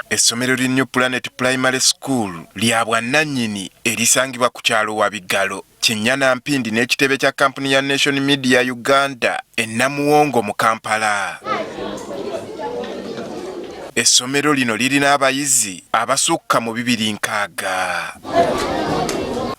Essomero li New Planet Primary School lya bwannannyini erisangibwa ku kyalo Wabigalo, Kinyana Mpindi n'ekitebe kya kampuni ya Nation Media Uganda e Namuwongo mu Kampala. Essomero lino lirina abayizi abasukka mu 260.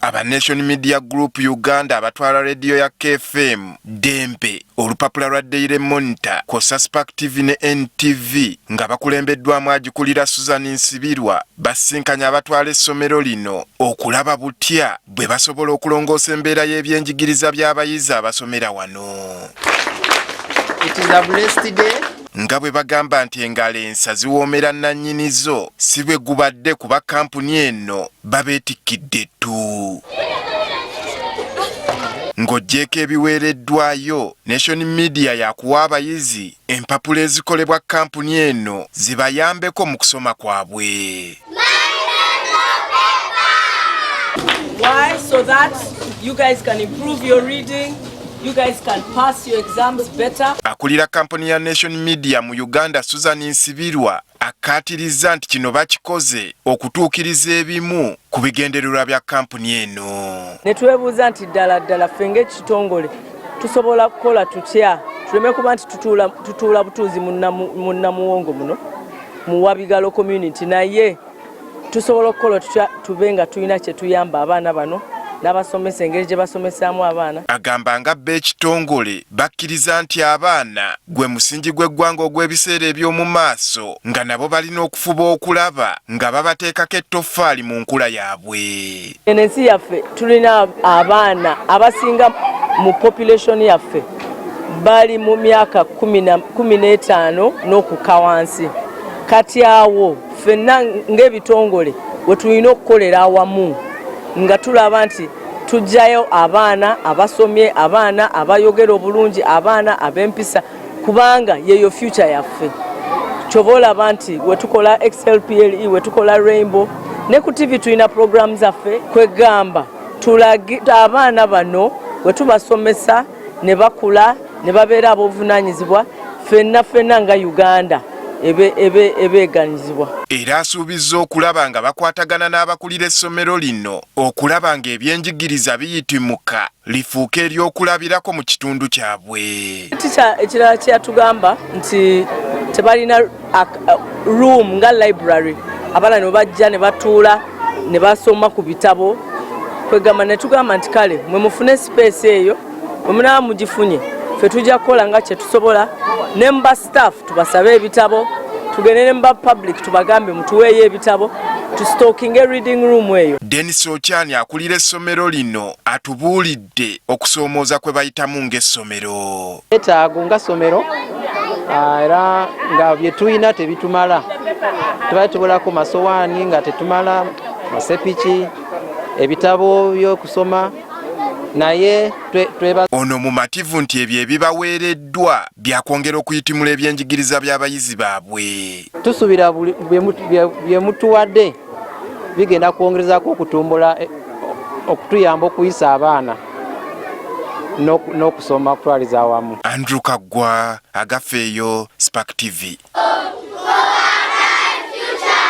Aba Nation Media Group Uganda abatwala radio ya KFM, Dembe, olupapula lwa Daily Monitor, Kosa Spark TV ne NTV nga bakulembeddwamu agikulira Susan Nsibirwa basinkanya abatwala essomero lino okulaba butya bwe basobola okulongoosa embeera y'ebyenjigiriza by'abayizi abasomera wano. It is a blessed day. Nga bwe bagamba nti engalo ensa ziwoomera nnannyinizo si bwe gubadde kuba kampuni eno babeetikkidde ttu. Ng'oggyeko ebiweereddwayo, Nation Media yakuwa abayizi empapula ezikolebwa kampuni eno zibayambeko mu kusoma kwabwe. Why? So that you guys can improve your reading. You guys can pass your exams better. Akulira kampuni ya Nation Media mu Uganda Susan Nsibirwa akkaatiriza nti kino bakikoze okutuukiriza ebimu ku bigendererwa bya kampuni eno. Ne twebuuza nti ddala ffe ng'ekitongole tusobola kukola tutya tuleme kuba nti tutuula butuuzi mu Namuwongo muno mu Wabigalo community, naye tusobola okukola tutya tube nga tulina kye tuyamba abaana bano n'abasomesa engeri gye basomesaamu abaana. Agamba nga b'ekitongole bakkiriza nti abaana gwe musingi gw'eggwanga ogw'ebiseera eby'omu maaso, nga nabo balina okufuba okulaba nga babateekako ettoffaali mu nkula yaabwe. Ensi yaffe tulina abaana abasinga mu population yaffe bali mu myaka 15 n'okukka wansi. Kati awo ffenna ng'ebitongole we tulina okukolera awamu nga tulaba nti tujjayo abaana abasomye, abaana abayogera obulungi, abaana ab'empisa, kubanga yeyo future yaffe. Kyova olaba nti we tukola XLPLE, we tukola Rainbow, ne ku TV tulina program zaffe kwegamba abaana bano we tubasomesa ne bakula ne babeera ab'obuvunaanyizibwa ffenna nga Uganda ebeeganyizibwa. Era asuubizza okulaba nga bakwatagana n'abakulira essomero lino okulaba nga ebyenjigiriza biyitimuka lifuuka ery'okulabirako mu kitundu kyabwe. Ekirala kyatugamba nti tebalina room nga library, abaana ne bajja ne batuula ne basoma ku bitabo. Kwegamba ne tugamba nti kale mwe mufune space eyo, mwe munaba mugifunye ffe tujja kukola nga kye tusobola, ne mba staff tubasabe ebitabo, tugende ne mba public tubagambe mutuweeyo ebitabo, tustocking reading room eyo. Dennis Ochani akulira essomero lino atubuulidde okusoomooza kwe bayitamu ng'essomero. Etaago nga ssomero era nga bye tuyina tebitumala. Tubaali tubulako masowaani nga tetumala, masepiki, ebitabo by'okusoma, naye ono mumativu nti ebyo ebibaweereddwa byakwongera okuyitimula ebyenjigiriza by'abayizi baabwe. Tusuubira bye mutuwadde bigenda kwongerezaako okutumbula okutuyamba okuyisa abaana n'okusoma kutwaliza awamu. Andrew Kaggwa, Agafeeyo, Spark TV.